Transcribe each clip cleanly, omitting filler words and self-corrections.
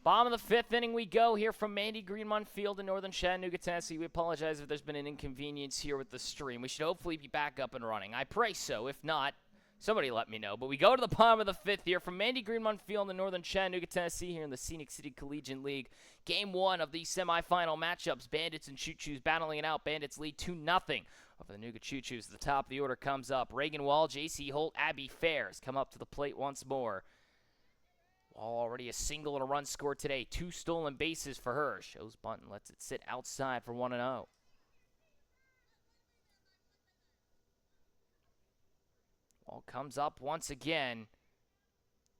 Bottom of the fifth inning we go here from Mandy Greenmont Field in northern Chattanooga, Tennessee. We apologize if there's been an inconvenience here with the stream. We should hopefully be back up and running. I pray so. If not, somebody let me know. But we go to the bottom of the fifth here from Mandy Greenmont Field in northern Chattanooga, Tennessee, here in the Scenic City Collegiate League. Game one of the semifinal matchups. Bandits and Choos battling it out. Bandits lead 2-0 over the Nooga Choos. The top of the order comes up. Reagan Wall, J.C. Holt, Abby Fairs come up to the plate once more. Wall already a single and a run scored today. 2 stolen bases for her. Shows bunt and lets it sit outside for 1-0. Wall comes up once again.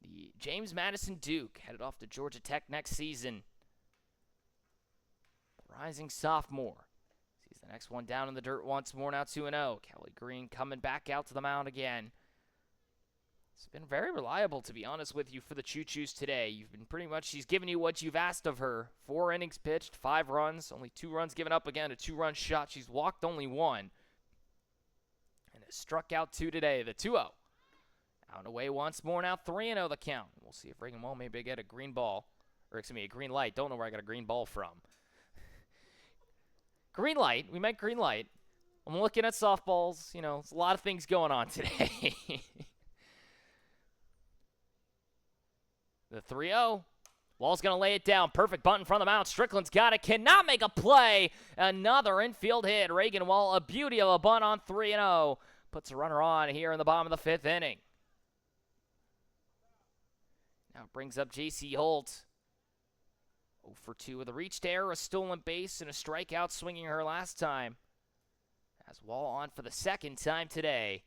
The James Madison Duke headed off to Georgia Tech next season. Rising sophomore. Sees the next one down in the dirt once more, now 2-0. Kelly Green coming back out to the mound again. It's been very reliable, to be honest with you, for the Choos today. You've been pretty much, she's given you what you've asked of her. 4 innings pitched, 5 runs, only 2 runs given up again, a 2-run shot. She's walked only 1. And has struck out 2 today, the 2-0. Out and away once more, now 3-0 the count. We'll see if Reagan Wall maybe get a green ball, or excuse me, a green light. Don't know where I got a green ball from. Green light, we meant green light. I'm looking at softballs, you know, there's a lot of things going on today. The 3-0. Wall's going to lay it down. Perfect bunt in front of the mound. Strickland's got it. Cannot make a play. Another infield hit. Reagan Wall, a beauty of a bunt on 3-0. Puts a runner on here in the bottom of the 5th inning. Now it brings up J.C. Holt. 0 for 2 with a reached error, a stolen base, and a strikeout swinging her last time. Has Wall on for the 2nd time today.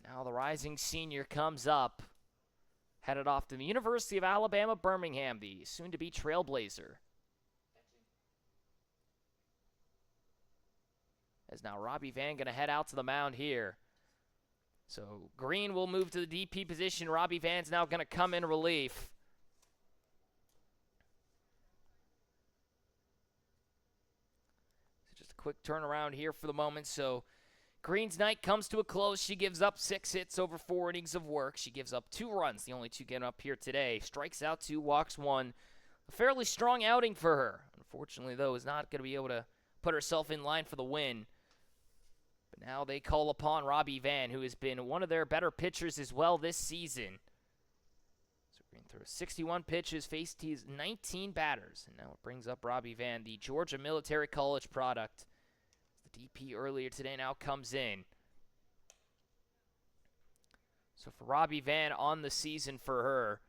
Now the rising senior comes up. Headed off to the University of Alabama, Birmingham, the soon-to-be Trailblazer. As now Robbie Van going to head out to the mound here. So Green will move to the DP position. Robbie Van's now going to come in relief. So just a quick turnaround here for the moment. So Green's night comes to a close. She gives up 6 hits over 4 innings of work. She gives up 2 runs, the only 2 getting up here today. Strikes out 2, walks 1. A fairly strong outing for her. Unfortunately, though, is not going to be able to put herself in line for the win. But now they call upon Robbie Van, who has been one of their better pitchers as well this season. So Green throws 61 pitches, faced his 19 batters. And now it brings up Robbie Van, the Georgia Military College product. DP earlier today now comes in. So for Robbie Van on the season for her,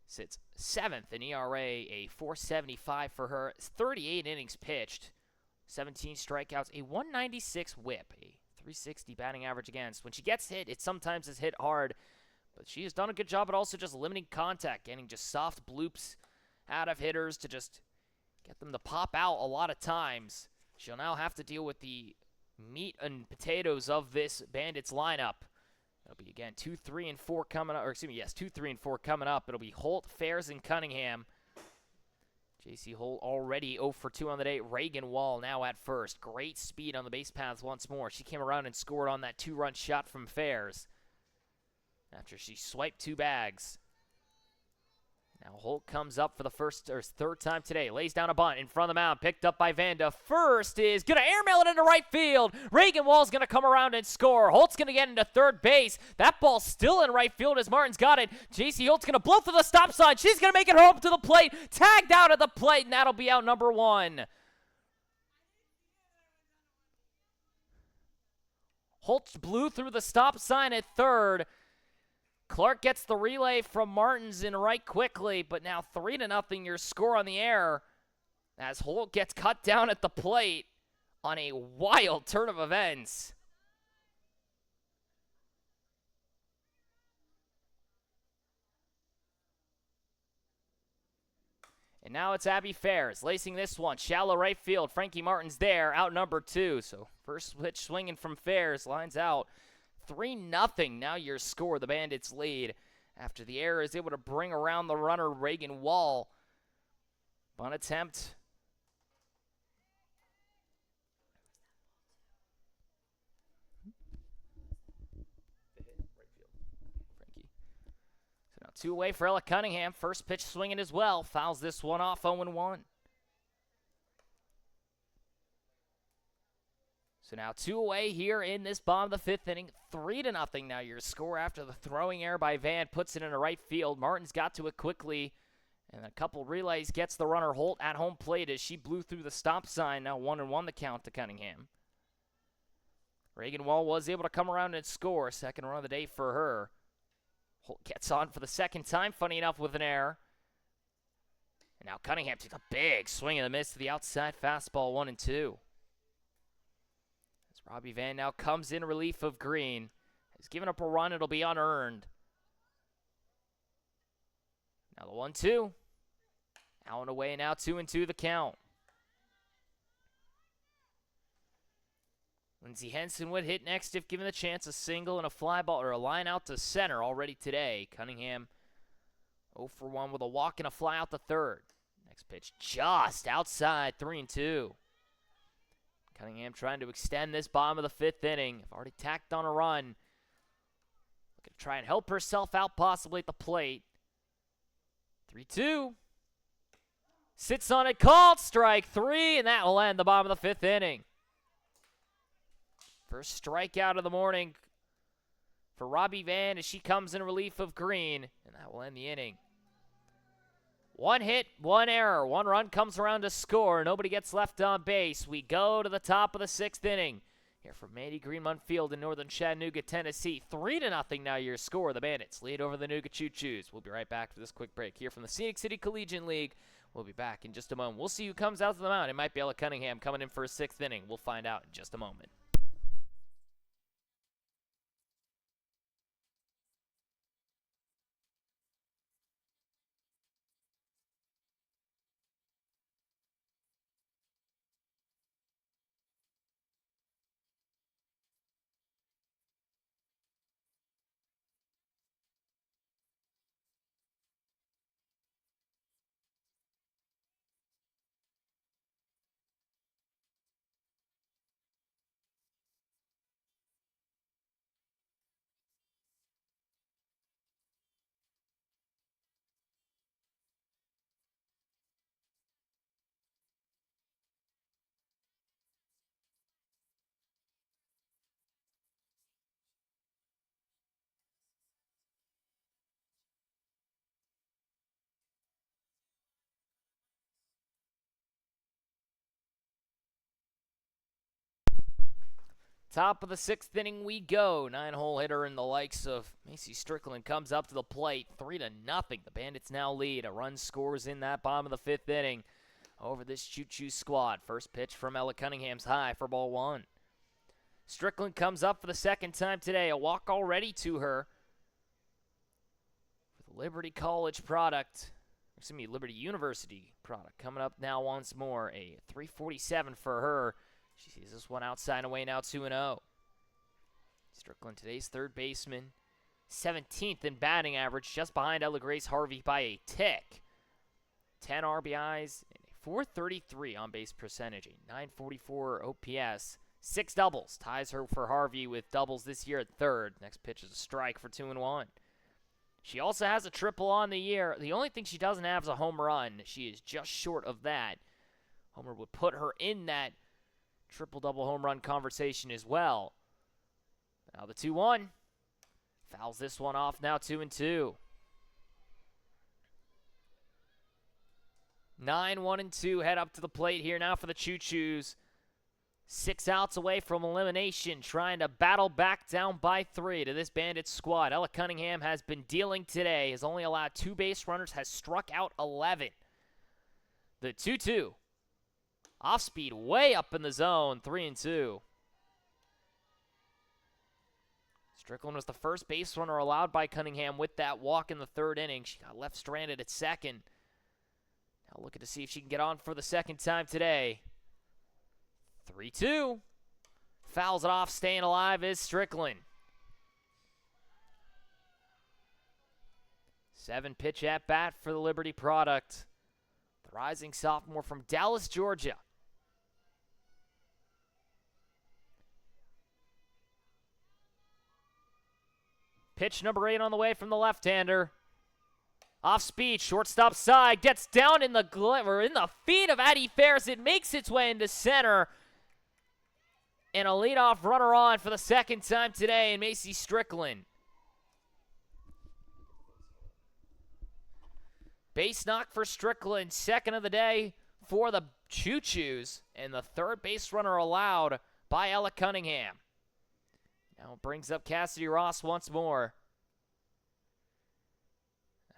sits 7th in ERA, a 4.75 for her. 38 innings pitched, 17 strikeouts, a 196 whip, a 360 batting average against. When she gets hit, it sometimes is hit hard, but she has done a good job at also just limiting contact, getting just soft bloops out of hitters to just get them to pop out a lot of times. She'll now have to deal with the meat and potatoes of this Bandits lineup. It'll be, again, 2, 3, and 4 coming up. Or, excuse me, yes, 2, 3, and 4 coming up. It'll be Holt, Fairs, and Cunningham. J.C. Holt already 0 for 2 on the day. Reagan Wall now at first. Great speed on the base paths once more. She came around and scored on that 2-run shot from Fairs after she swiped 2 bags. Now Holt comes up for the 3rd time today. Lays down a bunt in front of the mound. Picked up by Vanda. First is going to airmail it into right field. Reagan Wall's going to come around and score. Holt's going to get into 3rd base. That ball's still in right field as Martin's got it. J.C. Holt's going to blow through the stop sign. She's going to make it home to the plate. Tagged out at the plate, and that'll be out number 1. Holt blew through the stop sign at 3rd. Clark gets the relay from Martins in right quickly, but now 3-0 your score on the air as Holt gets cut down at the plate on a wild turn of events. And now it's Abby Fairs lacing this one. Shallow right field. Frankie Martin's there, out number 2. So first pitch swinging from Fairs, lines out. 3-0 now your score. The Bandits lead after the error is able to bring around the runner Reagan Wall. Bunt attempt. 2 away for Ella Cunningham. First pitch swinging as well. Fouls this one off, 0-1. So now 2 away here in this bottom of the 5th inning. 3-0 now your score after the throwing error by Van puts it into right field. Martin's got to it quickly. And a couple relays gets the runner Holt at home plate as she blew through the stop sign. Now 1-1 the count to Cunningham. Reagan Wall was able to come around and score. Second run of the day for her. Holt gets on for the second time, funny enough, with an error. And now Cunningham takes a big swing and a miss to the outside fastball, 1-2. As Robbie Van now comes in relief of Green. Has given up a run, it'll be unearned. Now the 1-2. Out and away, now 2-2 the count. Lindsey Henson would hit next if given the chance, a single and a fly ball, or a line out to center already today. Cunningham 0 for 1 with a walk and a fly out to third. Next pitch just outside, 3-2. Cunningham trying to extend this bottom of the 5th inning. Have already tacked on a run. Looking to try and help herself out possibly at the plate. 3-2. Sits on it, called strike 3, and that will end the bottom of the 5th inning. First strikeout of the morning for Robbie Van as she comes in relief of Green, and that will end the inning. 1 hit, 1 error, 1 run comes around to score. Nobody gets left on base. We go to the top of the 6th inning. Here from Mandy Greenmont Field in northern Chattanooga, Tennessee. 3-0 now your score. The Bandits lead over the Nooga Choos. We'll be right back for this quick break here from the Scenic City Collegiate League. We'll be back in just a moment. We'll see who comes out to the mound. It might be Ella Cunningham coming in for a 6th inning. We'll find out in just a moment. Top of the 6th inning we go. 9-hole hitter in the likes of Macy Strickland comes up to the plate. 3-0. The Bandits now lead. A run scores in that bottom of the 5th inning over this Choo-Choo squad. First pitch from Ella Cunningham's high for ball 1. Strickland comes up for the second time today. A walk already to her. For the Liberty College product. Excuse me, Liberty University product. Coming up now once more. A 347 for her. She sees this one outside and away now, 2-0. Strickland, today's third baseman. 17th in batting average, just behind Ella Grace Harvey by a tick. 10 RBIs, and a 433 on-base percentage, a 944 OPS. 6 doubles, ties her for Harvey with doubles this year at third. Next pitch is a strike for 2-1. She also has a triple on the year. The only thing she doesn't have is a home run. She is just short of that. Homer would put her in that triple-double home run conversation as well. Now the 2-1. Fouls this one off, now 2-2. 9-1-2 head up to the plate here now for the Choo-Choos. 6 outs away from elimination, trying to battle back down by 3 to this Bandits squad. Ella Cunningham has been dealing today, has only allowed 2 base runners, has struck out 11. The 2-2. Off speed, way up in the zone, 3-2. Strickland was the first base runner allowed by Cunningham with that walk in the 3rd inning. She got left stranded at second. Now looking to see if she can get on for the second time today. 3-2. Fouls it off, staying alive is Strickland. 7-pitch at bat for the Liberty product. The rising sophomore from Dallas, Georgia. Pitch number 8 on the way from the left-hander. Off speed, shortstop side, gets down in the feet of Addie Ferris. It makes its way into center. And a leadoff runner on for the second time today in Macy Strickland. Base knock for Strickland, second of the day for the Choos, and the third base runner allowed by Ella Cunningham. Now it brings up Cassidy Ross once more.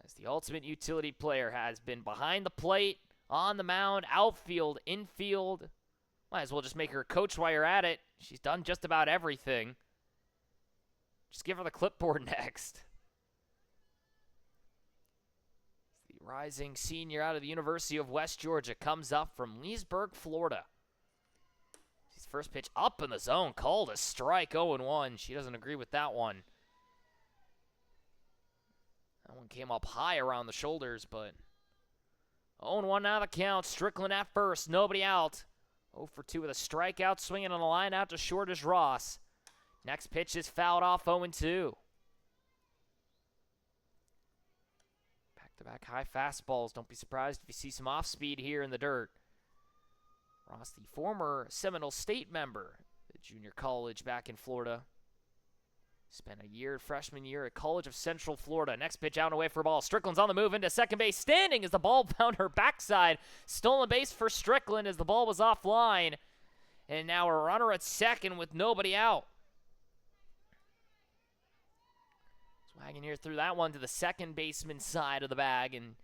As the ultimate utility player has been behind the plate, on the mound, outfield, infield. Might as well just make her a coach while you're at it. She's done just about everything. Just give her the clipboard next. The rising senior out of the University of West Georgia comes up from Leesburg, Florida. His first pitch up in the zone, called a strike, 0-1. She doesn't agree with that one. That one came up high around the shoulders, but 0-1 now the count. Strickland at first, nobody out. 0 for 2 with a strikeout, swinging on the line out to short is Ross. Next pitch is fouled off, 0-2. Back-to-back high fastballs. Don't be surprised if you see some off-speed here in the dirt. Ross, the former Seminole State member at junior college back in Florida. Spent a year, freshman year, at College of Central Florida. Next pitch out and away for a ball. Strickland's on the move into second base, standing as the ball found her backside. Stolen base for Strickland as the ball was offline. And now a runner at second with nobody out. Swagging here through that one to the second baseman side of the bag and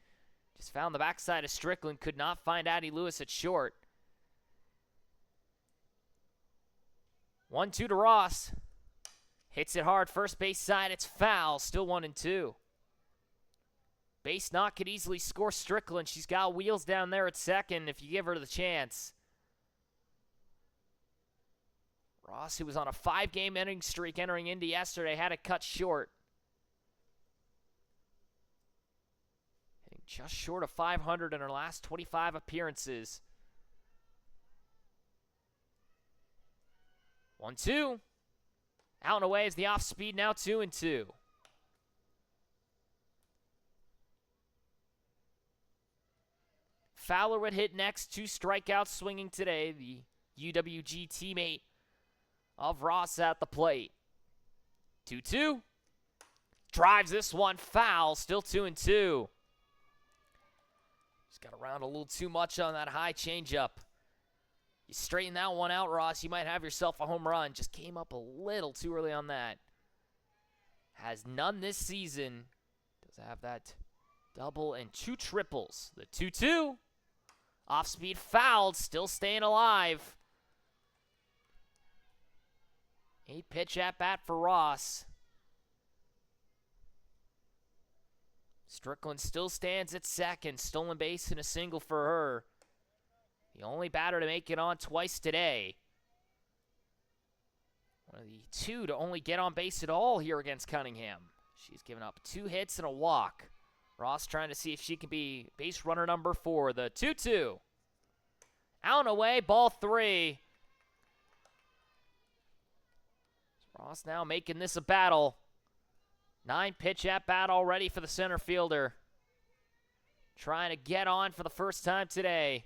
just found the backside of Strickland. Could not find Addie Lewis at short. 1-2 to Ross. Hits it hard, first base side, it's foul, still 1-2. Base knock could easily score Strickland. She's got wheels down there at second if you give her the chance. Ross, who was on a 5-game inning streak entering into yesterday, had it cut short. Hitting just short of 500 in her last 25 appearances. 1-2. Out and away is the off speed, now 2-2. Fowler would hit next, 2 strikeouts swinging today. The UWG teammate of Ross at the plate. 2-2. Drives this one foul, still 2-2. Just got around a little too much on that high changeup. You straighten that one out, Ross, you might have yourself a home run. Just came up a little too early on that. Has none this season. Does have that double and 2 triples. The 2-2. Off-speed fouled, still staying alive. 8-pitch at-bat for Ross. Strickland still stands at second. Stolen base and a single for her. The only batter to make it on twice today. One of the 2 to only get on base at all here against Cunningham. She's given up 2 hits and a walk. Ross trying to see if she can be base runner number 4. The 2-2. Out and away, ball 3. Ross now making this a battle. 9-pitch at bat already for the center fielder. Trying to get on for the first time today.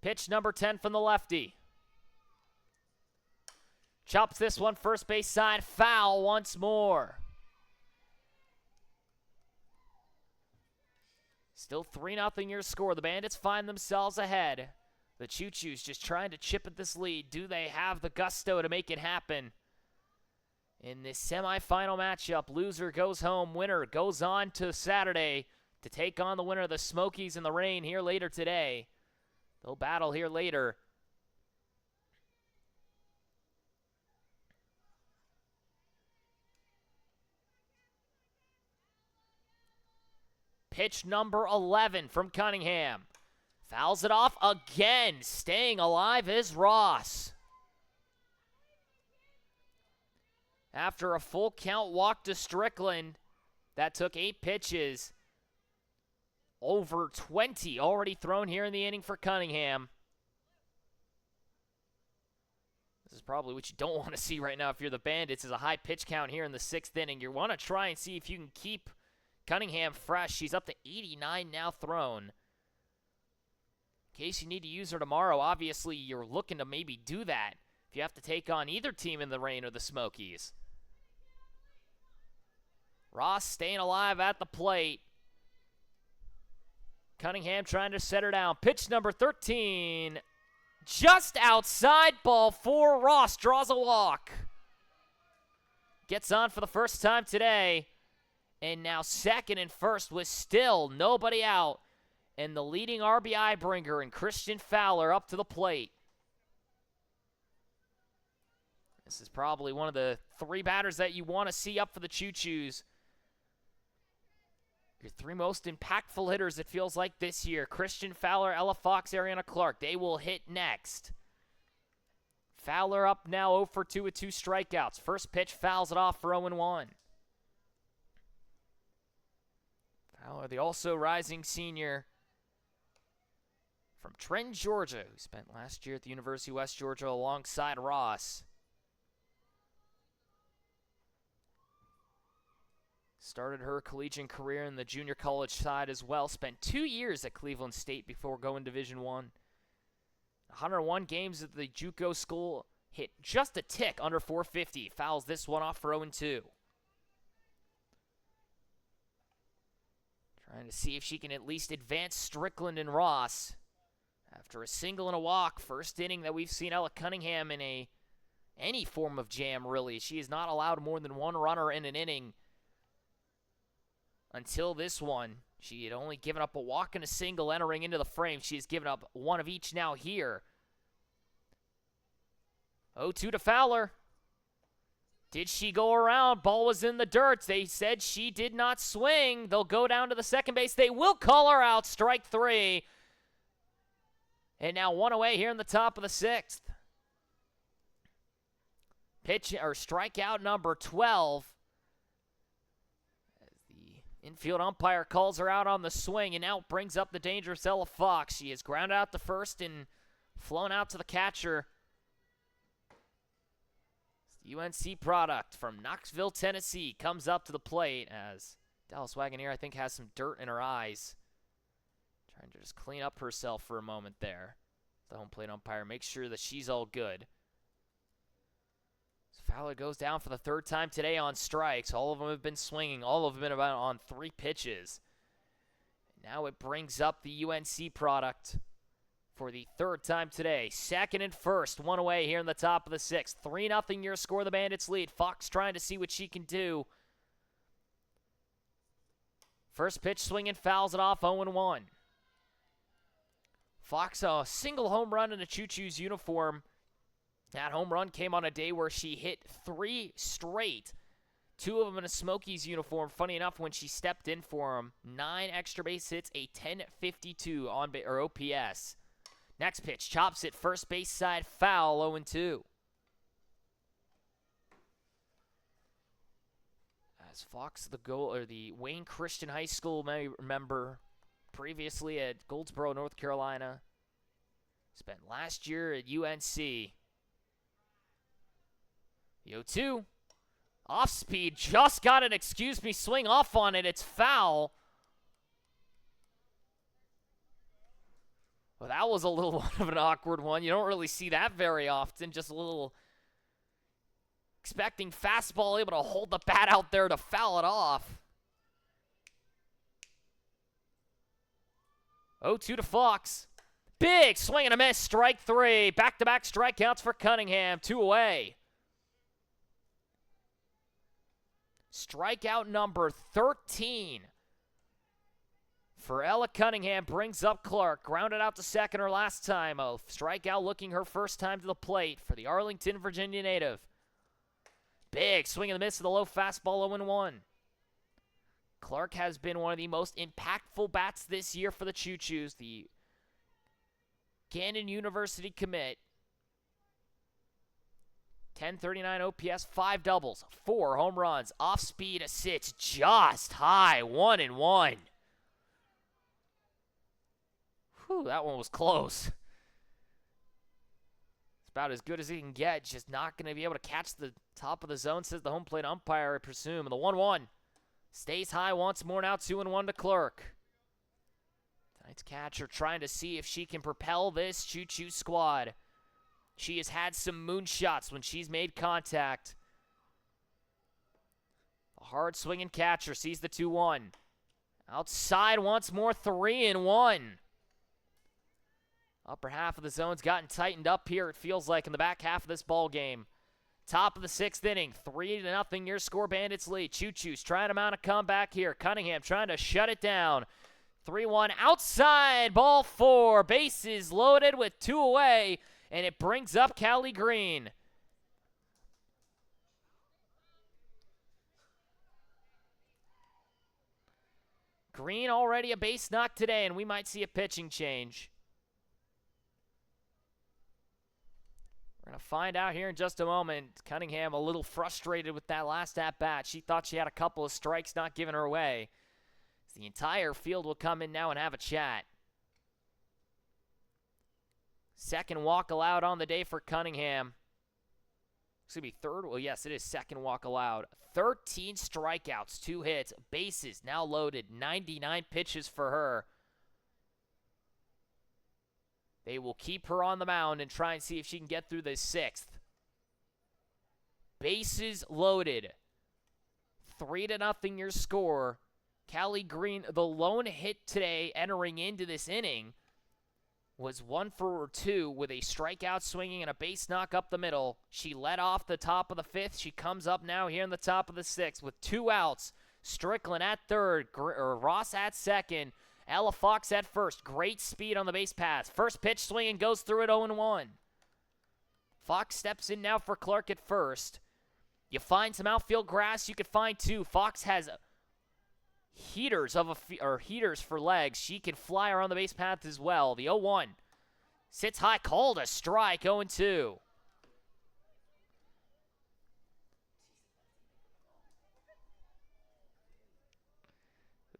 Pitch number 10 from the lefty. Chops this one first base side, foul once more. Still 3-0 your score. The Bandits find themselves ahead. The Choos just trying to chip at this lead. Do they have the gusto to make it happen? In this semifinal matchup, loser goes home, winner goes on to Saturday to take on the winner of the Smokies in the rain here later today. They'll battle here later. Pitch number 11 from Cunningham. Fouls it off again. Staying alive is Ross. After a full count walk to Strickland, that took 8 pitches. Over 20 already thrown here in the inning for Cunningham. This is probably what you don't want to see right now if you're the Bandits, is a high pitch count here in the 6th inning. You want to try and see if you can keep Cunningham fresh. She's up to 89 now thrown. In case you need to use her tomorrow, obviously you're looking to maybe do that if you have to take on either team in the rain or the Smokies. Ross staying alive at the plate. Cunningham trying to set her down. Pitch number 13. Just outside, ball 4. Ross draws a walk. Gets on for the first time today. And now second and first with still nobody out. And the leading RBI bringer and Christian Fowler up to the plate. This is probably one of the 3 batters that you want to see up for the Choo-Choos. Your 3 most impactful hitters, it feels like, this year. Christian Fowler, Ella Fox, Ariana Clark. They will hit next. Fowler up now 0 for 2 with 2 strikeouts. First pitch fouls it off for 0-1. Fowler, the also rising senior from Trenton, Georgia, who spent last year at the University of West Georgia alongside Ross. Started her collegiate career in the junior college side as well. Spent 2 years at Cleveland State before going Division I. 101 games at the JUCO school. Hit just a tick under 450. Fouls this one off for 0-2. Trying to see if she can at least advance Strickland and Ross. After a single and a walk, first inning that we've seen Ella Cunningham in any form of jam, really. She is not allowed more than 1 runner in an inning. Until this one, she had only given up a walk and a single entering into the frame. She has given up 1 of each now here. 0-2 to Fowler. Did she go around? Ball was in the dirt. They said she did not swing. They'll go down to the second base. They will call her out. Strike 3. And now 1 away here in the top of the 6th. Pitch or strikeout number 12. Infield umpire calls her out on the swing, and now brings up the dangerous Ella Fox. She is grounded out to first and flown out to the catcher. The UNC product from Knoxville, Tennessee, comes up to the plate as Dallas Wagoneer, I think, has some dirt in her eyes. Trying to just clean up herself for a moment there. The home plate umpire makes sure that she's all good. Fowler goes down for the 3rd time today on strikes. All of them have been swinging. All of them have been about on 3 pitches. Now it brings up the UNC product for the 3rd time today. Second and first, 1 away here in the top of the 6th. 3-0 your score. The Bandits lead. Fox trying to see what she can do. First pitch swinging, fouls it off 0-1. Fox, a single home run in a Choo-Choos uniform. That home run came on a day where she hit 3 straight. 2 of them in a Smokies uniform. Funny enough, when she stepped in for them, 9 extra base hits, a 1052 or OPS. Next pitch, chops it first base side, foul, 0-2. As Fox, the Wayne Christian High School member, previously at Goldsboro, North Carolina, spent last year at UNC. The 0-2. Off speed. Just got an excuse me swing off on it. It's foul. Well, that was a little of an awkward one. You don't really see that very often. Just a little expecting fastball, able to hold the bat out there to foul it off. 0-2 to Fox. Big swing and a miss. Strike 3. Back-to-back strikeouts for Cunningham. 2 away. Strikeout number 13 for Ella Cunningham brings up Clark. Grounded out to second her last time. A strikeout looking her first time to the plate for the Arlington, Virginia native. Big swing and a miss to the low fastball 0-1. Clark has been one of the most impactful bats this year for the Choo-Choos. The Gannon University commit. 1039 OPS, 5 doubles, 4 home runs, off speed assists, just high, 1-1. Whew, that one was close. about as good as he can get. Just not going to be able to catch the top of the zone, says the home plate umpire, I presume. And the 1-1 stays high once more now, 2-1 to Clerk. Tonight's catcher trying to see if she can propel this Choo squad. She has had some moonshots when she's made contact. A hard swinging catcher sees the 2-1. Outside once more, 3-1. Upper half of the zone's gotten tightened up here, it feels like, in the back half of this ball game. Top of the 6th inning, 3-0 your score, Bandits lead. Choo-Choos trying to mount a comeback here. Cunningham trying to shut it down. 3-1 outside, ball 4. Bases loaded with 2 away, and it brings up Callie Green. Green already a base knock today, and we might see a pitching change. We're going to find out here in just a moment. Cunningham a little frustrated with that last at-bat. She thought she had a couple of strikes not giving her away. The entire field will come in now and have a chat. Second walk allowed on the day for Cunningham. It's going to be third. Well, yes, it is second walk allowed. 13 strikeouts, 2 hits, bases now loaded, 99 pitches for her. They will keep her on the mound and try and see if she can get through the 6th. Bases loaded. 3-0 your score. Callie Green, the lone hit today entering into this inning, was 1 for 2 with a strikeout swinging and a base knock up the middle. She led off the top of the 5th. She comes up now here in the top of the 6th with 2 outs. Strickland at third, Ross at second, Ella Fox at first. Great speed on the base pass. First pitch swinging goes through it 0-1. Fox steps in now for Clark at first. You find some outfield grass, you could find 2. Fox has heaters heaters for legs. She can fly around the base path as well. The 0-1 sits high, called a strike. 0-2.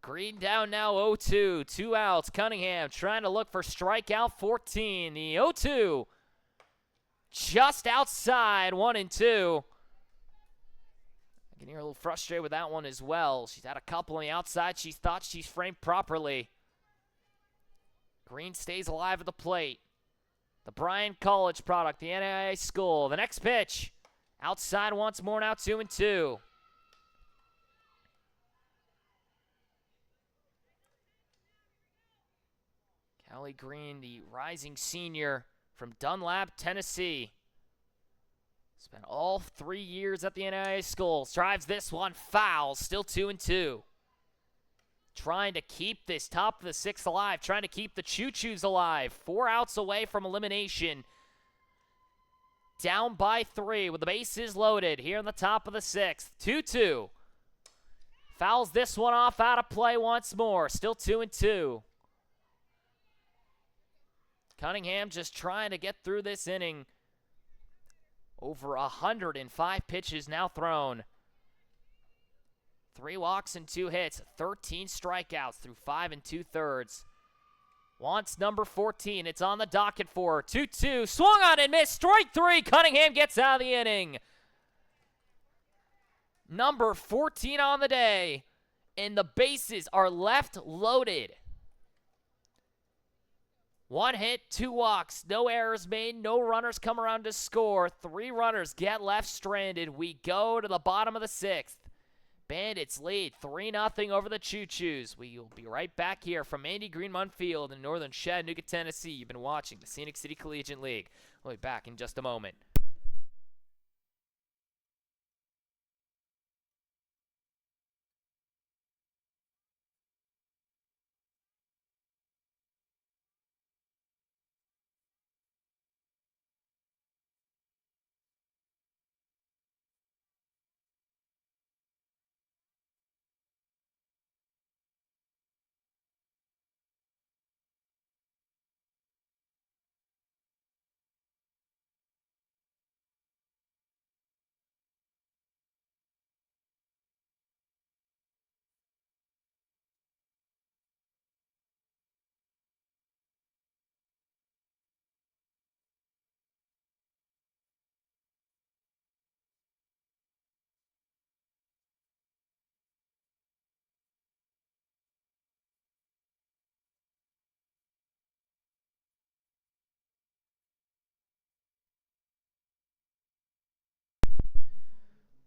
Green down now, 0-2. 2 outs. Cunningham trying to look for strikeout 14. The 0-2 just outside, 1-2. I can hear a little frustrated with that one as well. She's had a couple on the outside. She thought she's framed properly. Green stays alive at the plate. The Bryan College product, the NAIA school. The next pitch. Outside once more now, 2-2. Callie Green, the rising senior from Dunlap, Tennessee. Spent all 3 years at the NAIA school. Drives this one foul. Still 2-2. Trying to keep this top of the 6th alive. Trying to keep the Choo-Choos alive. 4 outs away from elimination. Down by 3 with the bases loaded here in the top of the 6th. 2-2. Fouls this one off out of play once more. Still 2-2. Cunningham just trying to get through this inning. Over 105 pitches now thrown. 3 walks and 2 hits. 13 strikeouts through 5 2/3. Wants number 14. It's on the docket for her. 2-2. Swung on and missed. Strike 3. Cunningham gets out of the inning. Number 14 on the day. And the bases are left loaded. 1 hit, 2 walks, no errors made, no runners come around to score. 3 runners get left stranded. We go to the bottom of the 6th. Bandits lead 3-0 over the Choo-Choos. We will be right back here from Andy Greenmont Field in northern Chattanooga, Tennessee. You've been watching the Scenic City Collegiate League. We'll be back in just a moment.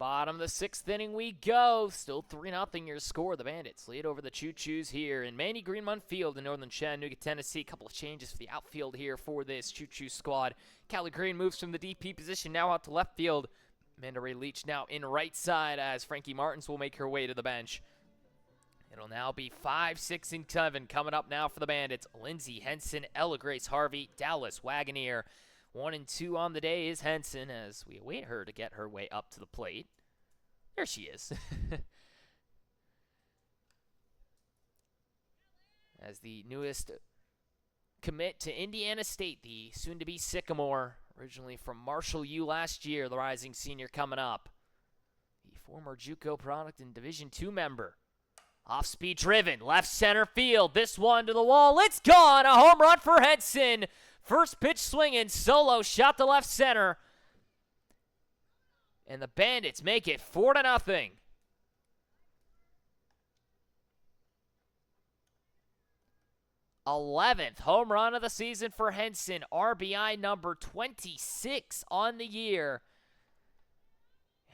Bottom of the sixth inning we go. Still 3-0 your score. The Bandits lead over the Choos here in Manny Greenmont Field in northern Chattanooga, Tennessee. A couple of changes for the outfield here for this Choos squad. Callie Green moves from the DP position now out to left field. Amanda Ray Leach now in right side as Frankie Martins will make her way to the bench. It'll now be 5, 6, and 7 coming up now for the Bandits. Lindsay Henson, Ella Grace Harvey, Dallas Wagoneer. 1 and 2 on the day is Henson as we await her to get her way up to the plate. There she is. As the newest commit to Indiana State, the soon-to-be Sycamore, originally from Marshall U last year, the rising senior coming up. The former JUCO product and Division II member. Off-speed driven, left center field. This one to the wall. It's gone. A home run for Henson. First pitch swinging, solo shot to left center. And the Bandits make it 4-0. Eleventh home run of the season for Henson. RBI number 26 on the year.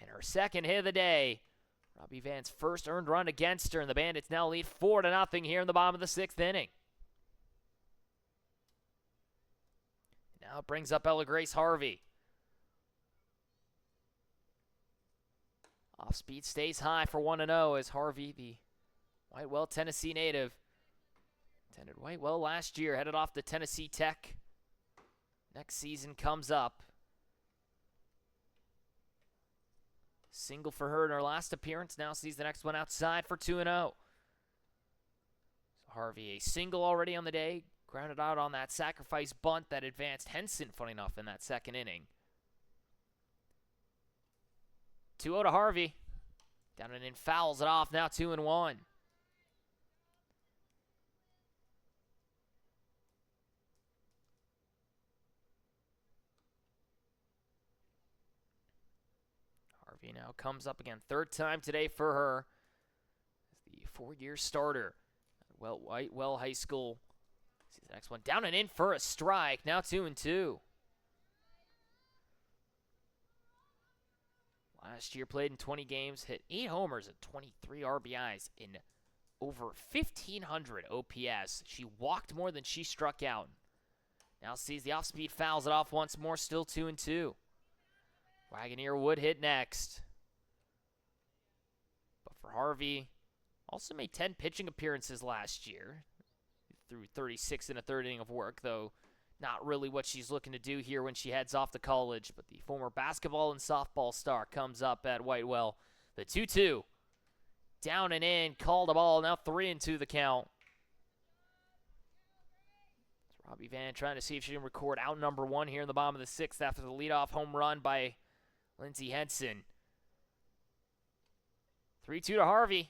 And her second hit of the day. Robbie Van's first earned run against her, and the Bandits now lead 4-0 here in the bottom of the sixth inning. Now it brings up Ella Grace Harvey. Off speed stays high for 1-0 as Harvey, the Whitewell, Tennessee native, attended Whitewell last year, headed off to Tennessee Tech. Next season comes up. Single for her in her last appearance. Now sees the next one outside for 2-0. So Harvey, a single already on the day. Grounded out on that sacrifice bunt that advanced Henson, funny enough, in that second inning. 2-0 to Harvey. Down and in, fouls it off. Now 2-1. Harvey now comes up again. Third time today for her. The 4-year starter at Whitewell High School. See the next one. Down and in for a strike. Now 2-2. Last year played in 20 games, hit 8 homers and 23 RBIs in over 1,500 OPS. She walked more than she struck out. Now sees the off-speed, fouls it off once more, still 2-2. Wagoneer would hit next. But for Harvey, also made 10 pitching appearances last year. Threw 36 in a third inning of work, though not really what she's looking to do here when she heads off to college. But the former basketball and softball star comes up at Whitewell. The 2-2. Down and in, called a ball, now 3-2 the count. It's Robbie Van trying to see if she can record out number 1 here in the bottom of the sixth after the leadoff home run by Lindsay Henson. 3-2 to Harvey.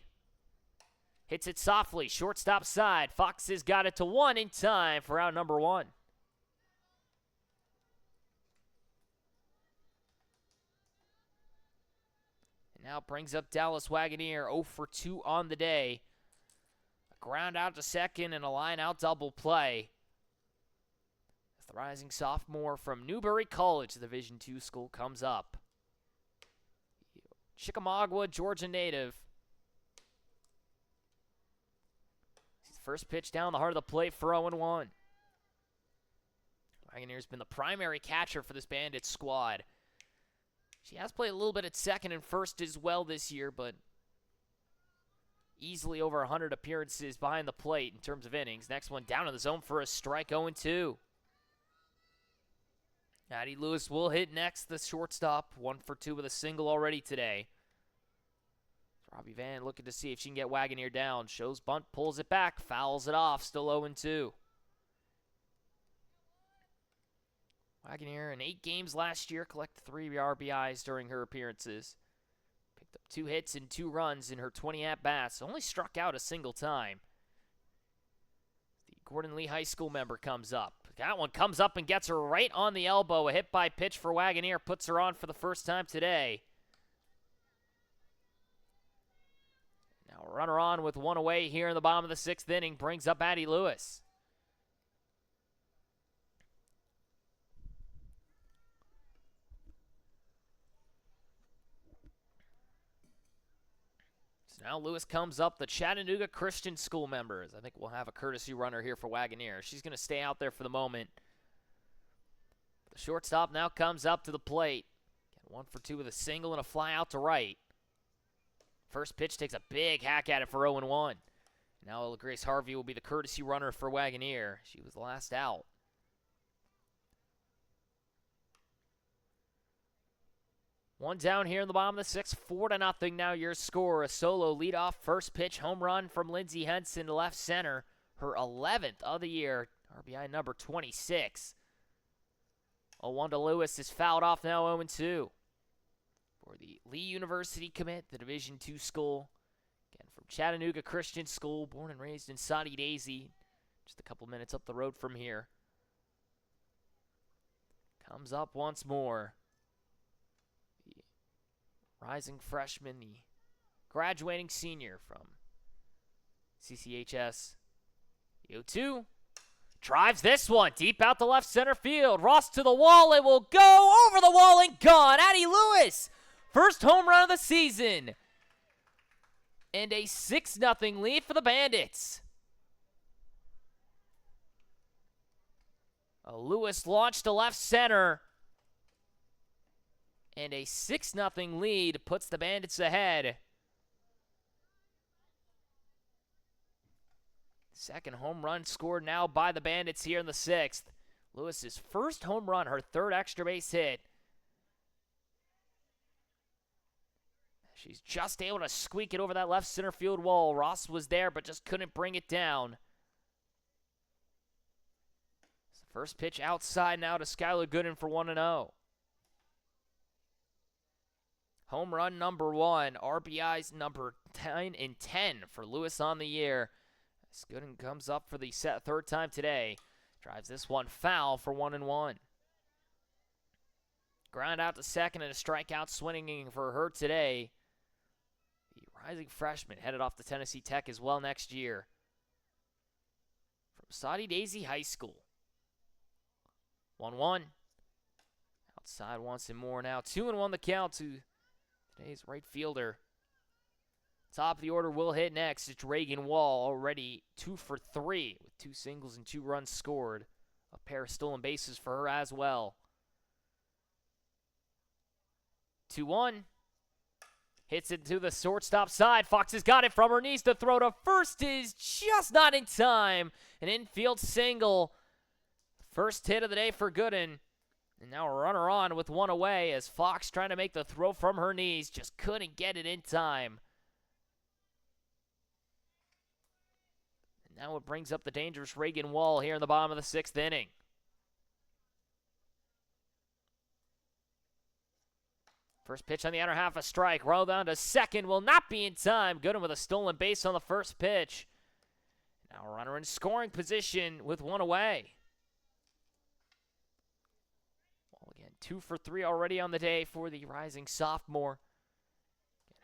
Hits it softly, shortstop side. Foxes got it to 1 in time for out number 1. And now brings up Dallas Wagoneer, 0 for 2 on the day. A ground out to second and a line out double play. As the rising sophomore from Newberry College, the Division II school, comes up. Chickamauga, Georgia native. First pitch down the heart of the plate for 0-1. Wagoneer's been the primary catcher for this Bandits squad. She has played a little bit at second and first as well this year, but easily over 100 appearances behind the plate in terms of innings. Next one down in the zone for a strike, 0-2. Addie Lewis will hit next, the shortstop. 1 for 2 with a single already today. Robbie Van looking to see if she can get Wagoneer down. Shows bunt, pulls it back, fouls it off, still 0-2. Wagoneer in 8 games last year collected 3 RBIs during her appearances. Picked up 2 hits and 2 runs in her 20 at-bats. Only struck out a single time. The Gordon Lee High School member comes up. That one comes up and gets her right on the elbow. A hit by pitch for Wagoneer puts her on for the first time today. Now a runner on with 1 away here in the bottom of the 6th inning brings up Addie Lewis. So now Lewis comes up, the Chattanooga Christian School members. I think we'll have a courtesy runner here for Wagoneer. She's going to stay out there for the moment. The shortstop now comes up to the plate. Got 1 for 2 with a single and a fly out to right. First pitch takes a big hack at it for 0-1. Now Grace Harvey will be the courtesy runner for Wagoneer. She was the last out. One down here in the bottom of the 6th, 4-0 now your score. A solo leadoff first pitch home run from Lindsey Henson to left center. Her 11th of the year, RBI number 26. 0-1 to Lewis is fouled off now 0-2. For the Lee University commit, the Division II school. Again, from Chattanooga Christian School, born and raised in Soddy Daisy. Just a couple minutes up the road from here. Comes up once more. The rising freshman, the graduating senior from CCHS. The 0-2. Drives this one deep out to left center field. Ross to the wall. It will go over the wall and gone. Addie Lewis. First home run of the season. And a 6-0 lead for the Bandits. A Lewis launch to left center. And a 6-0 lead puts the Bandits ahead. Second home run scored now by the Bandits here in the 6th. Lewis's first home run, her 3rd extra base hit. She's just able to squeak it over that left center field wall. Ross was there, but just couldn't bring it down. First pitch outside now to Skylar Gooden for 1-0. Home run number 1, RBIs number 9 and 10 for Lewis on the year. As Gooden comes up for the 3rd time today. Drives this one foul for 1-1. Ground out to second and a strikeout swinging for her today. The rising freshman headed off to Tennessee Tech as well next year. From Soddy Daisy High School. 1-1. Outside once and more now. 2-1 the count to today's right fielder. Top of the order will hit next. It's Reagan Wall, already 2 for 3 with 2 singles and 2 runs scored. A pair of stolen bases for her as well. 2-1. Hits it to the shortstop side. Fox has got it from her knees to throw to first. Is just not in time. An infield single. First hit of the day for Gooden. And now a runner on with 1 away as Fox trying to make the throw from her knees. Just couldn't get it in time. And now it brings up the dangerous Reagan Wall here in the bottom of the 6th inning. First pitch on the outer half, a strike. Roll down to second, will not be in time. Gooden with a stolen base on the first pitch. Now a runner in scoring position with 1 away. Well, again, 2 for 3 already on the day for the rising sophomore.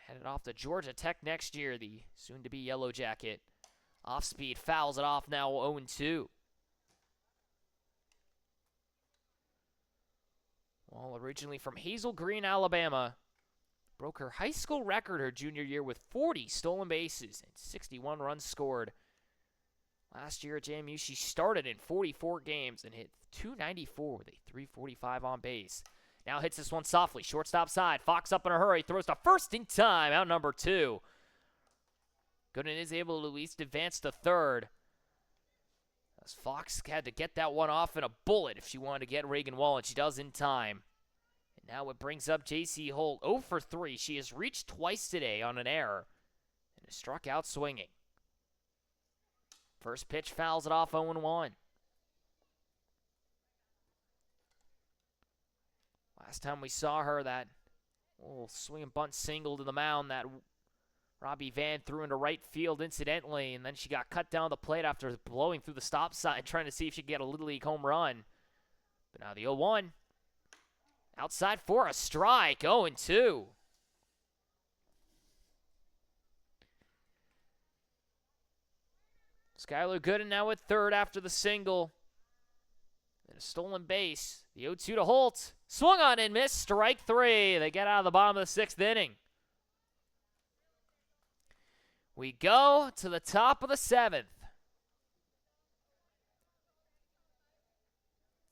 Headed off to Georgia Tech next year, the soon-to-be Yellow Jacket. Off speed, fouls it off now 0-2. Well, originally from Hazel Green, Alabama, broke her high school record her junior year with 40 stolen bases and 61 runs scored. Last year at JMU, she started in 44 games and hit .294 with a .345 on base. Now hits this one softly, shortstop side. Fox up in a hurry, throws to first in time, out number 2. Gooden is able to at least advance to third. As Fox had to get that one off in a bullet if she wanted to get Reagan Wall, and she does in time. And now it brings up J.C. Holt, 0 for 3. She has reached twice today on an error and is struck out swinging. First pitch fouls it off 0-1. Last time we saw her, that little swing and bunt single to the mound that Robbie Van threw into right field incidentally, and then she got cut down the plate after blowing through the stop sign, trying to see if she could get a Little League home run. But now the 0-1. Outside for a strike, 0-2. Skylar Gooden now at third after the single. And a stolen base. The 0-2 to Holt. Swung on and missed. Strike 3. They get out of the bottom of the 6th inning. We go to the top of the 7th.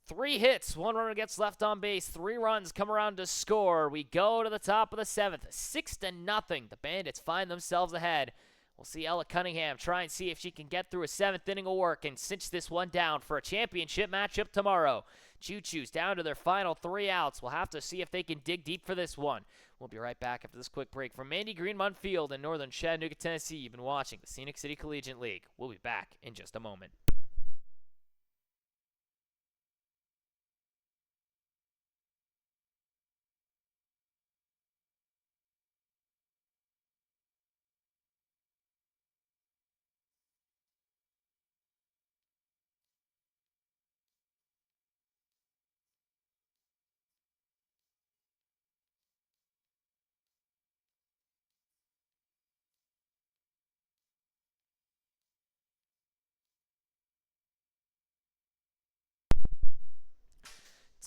3 hits, 1 runner gets left on base, 3 runs come around to score. We go to the top of the 7th, 6-0. The Bandits find themselves ahead. We'll see Ella Cunningham try and see if she can get through a 7th inning of work and cinch this one down for a championship matchup tomorrow. Choos down to their final 3 outs. We'll have to see if they can dig deep for this one. We'll be right back after this quick break. From Mandy Greenmont Field in northern Chattanooga, Tennessee, you've been watching the Scenic City Collegiate League. We'll be back in just a moment.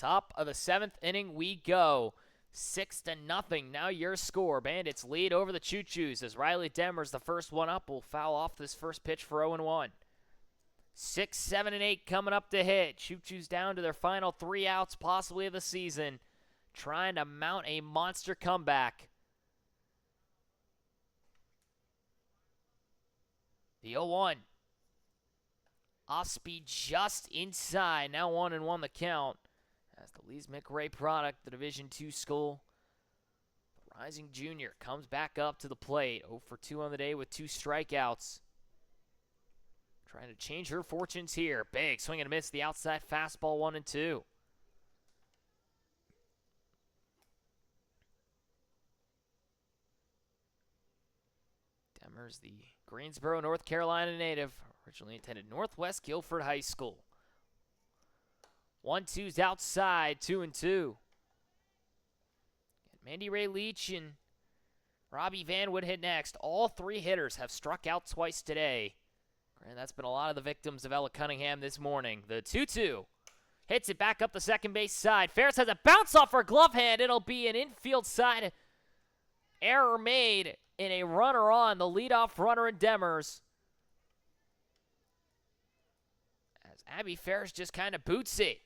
Top of the 7th inning we go. 6-0. Now your score. Bandits lead over the Choos as Riley Demers, the first one up, will foul off this first pitch for 0-1. 6, 7, and 8 coming up to hit. Choos down to their final 3 outs, possibly of the season, trying to mount a monster comeback. The 0-1. Off speed just inside. Now 1-1 the count. As the Lees McRae product, the Division II school, the rising junior, comes back up to the plate. 0 for 2 on the day with 2 strikeouts. Trying to change her fortunes here. Big swing and a miss. The outside fastball, 1-2. Demers, the Greensboro, North Carolina native, originally attended Northwest Guilford High School. 1-2's outside, 2-2. Mandy Ray Leach and Robbie Van would hit next. All 3 hitters have struck out twice today. And that's been a lot of the victims of Ella Cunningham this morning. The 2-2 hits it back up the second base side. Ferris has a bounce off her glove hand. It'll be an infield side error made in a runner on the leadoff runner in Demers. As Abby Ferris just kind of boots it.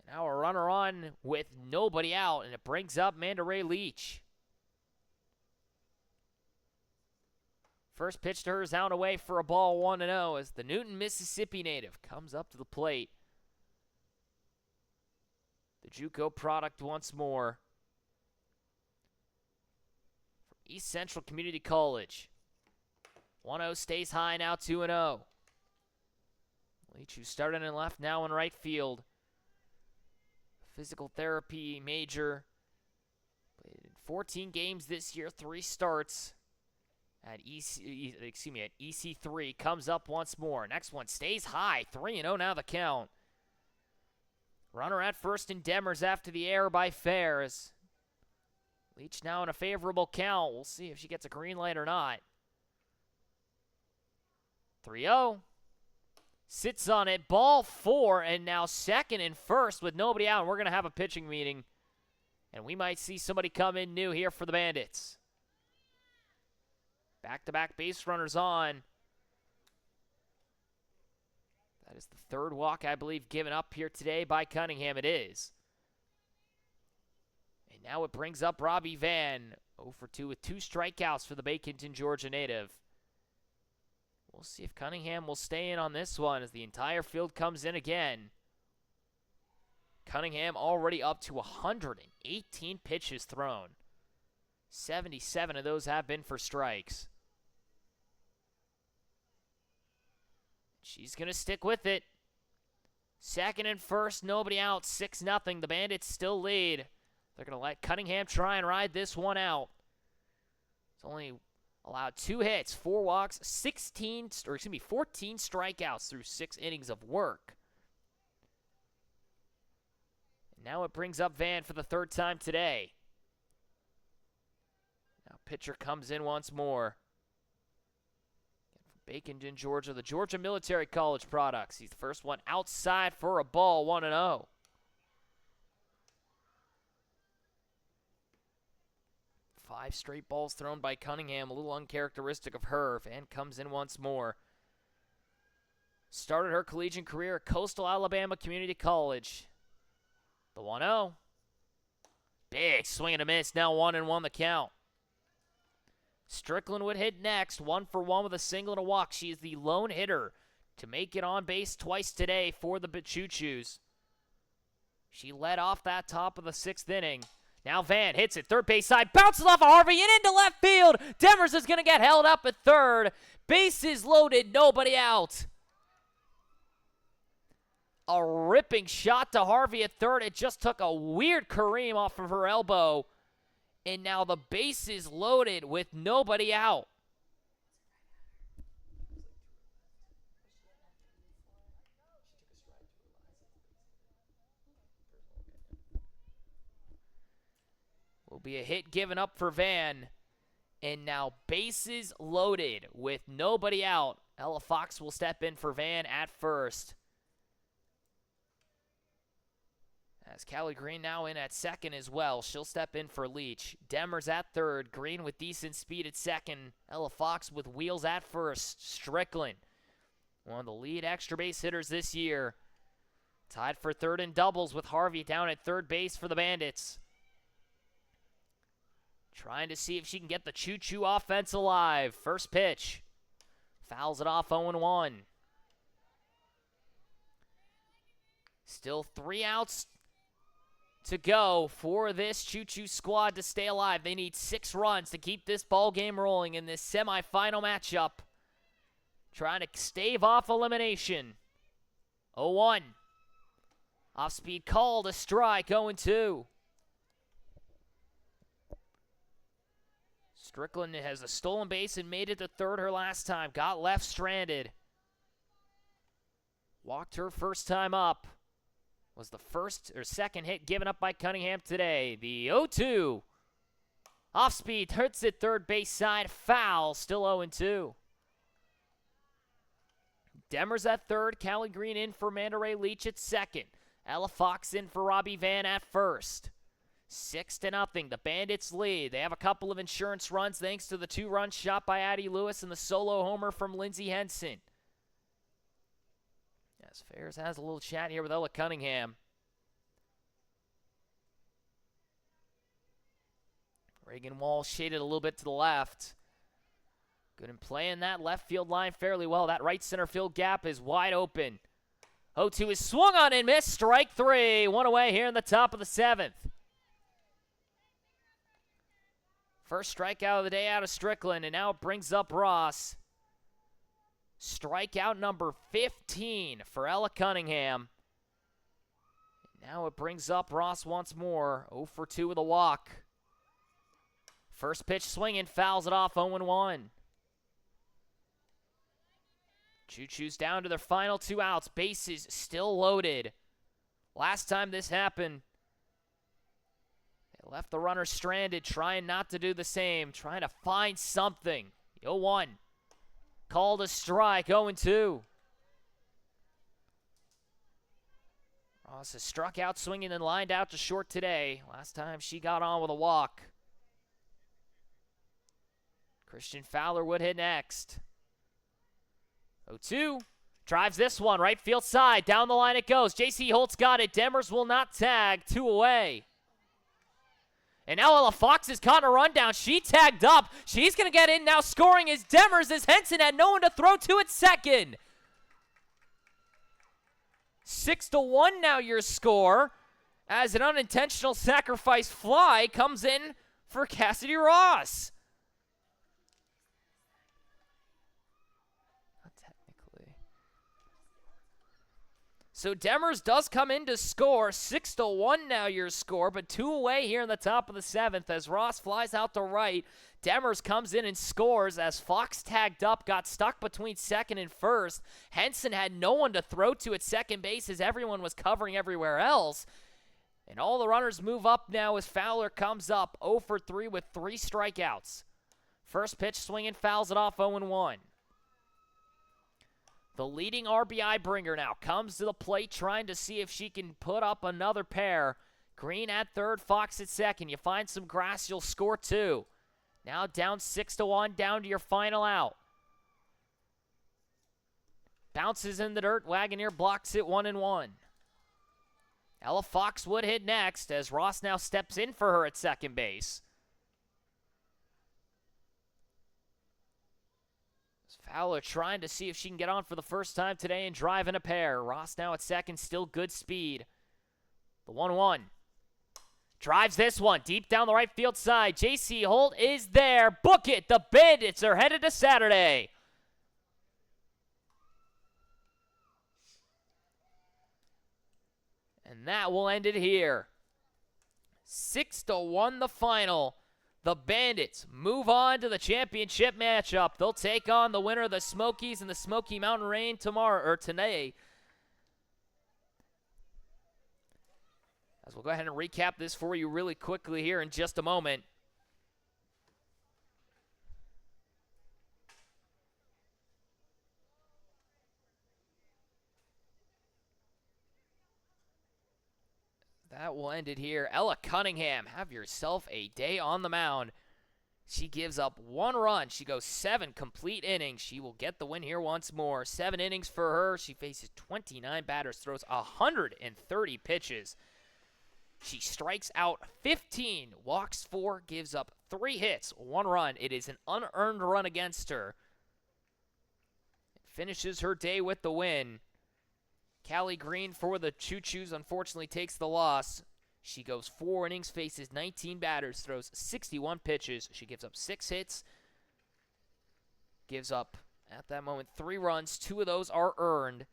Now a runner on with nobody out, and it brings up Manda Ray Leach. First pitch to her is out away for a ball, 1-0, as the Newton, Mississippi native comes up to the plate. The JUCO product once more. From East Central Community College. 1-0 stays high, now 2-0. Leach, who started in left, now in right field. Physical therapy major. Played in 14 games this year, 3 starts. At EC3, comes up once more. Next one stays high, 3-0 now the count. Runner at first in Demers after the error by Ferris. Leach now in a favorable count. We'll see if she gets a green light or not. 3-0. Sits on it, ball 4, and now second and first with nobody out. And we're going to have a pitching meeting, and we might see somebody come in new here for the Bandits. Back-to-back base runners on. That is the 3rd walk, I believe, given up here today by Cunningham. It is. And now it brings up Robbie Van. 0 for 2 with 2 strikeouts for the Baconton, Georgia native. We'll see if Cunningham will stay in on this one as the entire field comes in again. Cunningham already up to 118 pitches thrown. 77 of those have been for strikes. She's going to stick with it. Second and first, nobody out, 6-0. The Bandits still lead. They're going to let Cunningham try and ride this one out. It's only allowed 2 hits, 4 walks, 14 strikeouts through 6 innings of work. And now it brings up Van for the 3rd time today. Now pitcher comes in once more. From Baconton, Georgia, the Georgia Military College products. He's the first one outside for a ball, 1-0. 5 straight balls thrown by Cunningham, a little uncharacteristic of her. Van comes in once more. Started her collegiate career at Coastal Alabama Community College. The 1-0. Big swing and a miss. Now 1-1 the count. Strickland would hit next. 1-for-1 with a single and a walk. She is the lone hitter to make it on base twice today for the Choos. She led off that top of the 6th inning. Now Van hits it, third base side, bounces off of Harvey and into left field. Demers is going to get held up at third. Bases loaded, nobody out. A ripping shot to Harvey at third. It just took a weird Kareem off of her elbow. And now the bases loaded with nobody out. Will be a hit given up for Van. And now bases loaded with nobody out. Ella Fox will step in for Van at first. As Callie Green now in at second as well. She'll step in for Leach. Demers at third. Green with decent speed at second. Ella Fox with wheels at first. Strickland, one of the lead extra base hitters this year. Tied for third in doubles with Harvey down at third base for the Bandits. Trying to see if she can get the Choo offense alive. First pitch. Fouls it off 0-1. Still 3 outs to go for this Choo squad to stay alive. They need 6 runs to keep this ball game rolling in this semifinal matchup. Trying to stave off elimination. 0-1. Off-speed call to strike, 0-2. Strickland has a stolen base and made it to third her last time. Got left stranded. Walked her first time up. Was the first or second hit given up by Cunningham today. The 0-2. Off speed, hurts it third base side. Foul, still 0-2. Demers at third. Callie Green in for Amanda Ray Leach at second. Ella Fox in for Robbie Van at first. 6-0. The Bandits lead. They have a couple of insurance runs thanks to the 2-run shot by Addie Lewis and the solo homer from Lindsey Henson. As Ferris has a little chat here with Ella Cunningham. Reagan Wall shaded a little bit to the left. Good in playing that left field line fairly well. That right center field gap is wide open. 0-2 is swung on and missed. Strike 3. 1 away here in the top of the 7th. First strikeout of the day out of Strickland, and now it brings up Ross. Strikeout number 15 for Ella Cunningham. Now it brings up Ross once more. 0-for-2 with a walk. First pitch swinging, fouls it off 0-1. Choo-Choo's down to their final 2 outs. Bases still loaded. Last time this happened, they left the runner stranded, trying not to do the same, trying to find something. 0-1. Called a strike, 0-2. Ross has struck out swinging and lined out to short today. Last time she got on with a walk. Christian Fowler would hit next. 0-2. Drives this one, right field side. Down the line it goes. J.C. Holtz got it. Demers will not tag. 2 away. And now Ella Fox has caught a rundown. She tagged up. She's going to get in now. Scoring is Demers as Henson had no one to throw to at second. 6-1 now your score as an unintentional sacrifice fly comes in for Cassidy Ross. Not technically. So Demers does come in to score. 6-1 now your score, but 2 away here in the top of the 7th as Ross flies out to right. Demers comes in and scores as Fox tagged up, got stuck between second and first. Henson had no one to throw to at second base as everyone was covering everywhere else. And all the runners move up now as Fowler comes up 0-for-3 with 3 strikeouts. First pitch swinging, fouls it off 0-1. The leading RBI bringer now comes to the plate trying to see if she can put up another pair. Green at third, Fox at second. You find some grass, you'll score 2. Now down 6-1, down to your final out. Bounces in the dirt. Wagoneer blocks it 1-1. Ella Fox would hit next as Ross now steps in for her at second base. Fowler trying to see if she can get on for the first time today and drive in a pair. Ross now at second, still good speed. The 1-1. Drives this one deep down the right field side. J.C. Holt is there. Book it. The Bandits are headed to Saturday. And that will end it here. 6-1 the final. The Bandits move on to the championship matchup. They'll take on the winner of the Smokies and the Smoky Mountain Rain today. As we'll go ahead and recap this for you really quickly here in just a moment. That will end it here. Ella Cunningham, have yourself a day on the mound. She gives up 1 run. She goes 7 complete innings. She will get the win here once more. 7 innings for her. She faces 29 batters, throws 130 pitches. She strikes out 15, walks 4, gives up 3 hits, 1 run. It is an unearned run against her. Finishes her day with the win. Callie Green for the Choos unfortunately takes the loss. She goes 4 innings, faces 19 batters, throws 61 pitches. She gives up 6 hits, gives up, at that moment, 3 runs. 2 of those are earned.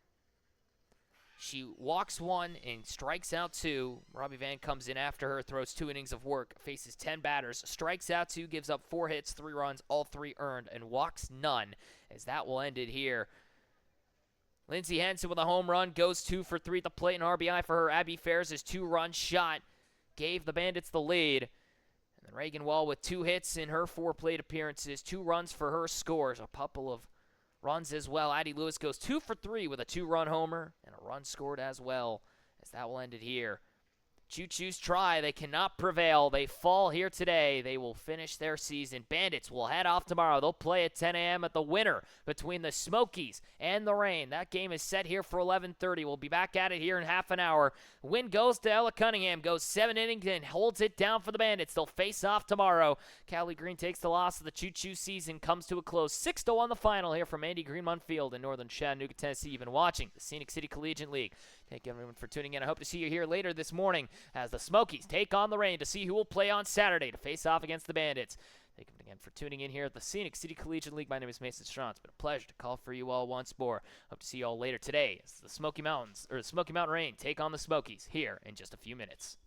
She walks 1 and strikes out 2. Robbie Van comes in after her, throws 2 innings of work, faces 10 batters, strikes out 2, gives up 4 hits, 3 runs, all 3 earned, and walks none, as that will end it here. Lindsey Henson with a home run, goes 2 for 3 at the plate, and RBI for her. Abby Faires' 2-run shot gave the Bandits the lead. And then Reagan Wall with 2 hits in her 4 plate appearances, 2 runs for her, scores a couple of runs as well. Addie Lewis goes 2 for 3 with a 2-run homer and a run scored as well, as that will end it here. Choos try. They cannot prevail. They fall here today. They will finish their season. Bandits will head off tomorrow. They'll play at 10 a.m. at the winner between the Smokies and the Rain. That game is set here for 11:30. We'll be back at it here in half an hour. Win goes to Ella Cunningham. Goes 7 innings and holds it down for the Bandits. They'll face off tomorrow. Callie Green takes the loss of the Choos season. Comes to a close. 6-1 the final here from Andy Greenmont Field in northern Chattanooga, Tennessee. You've been watching the Scenic City Collegiate League. Thank you, everyone, for tuning in. I hope to see you here later this morning as the Smokies take on the Rain to see who will play on Saturday to face off against the Bandits. Thank you again for tuning in here at the Scenic City Collegiate League. My name is Mason Strawn. It's been a pleasure to call for you all once more. Hope to see you all later today as the Smoky Mountain Rain take on the Smokies here in just a few minutes.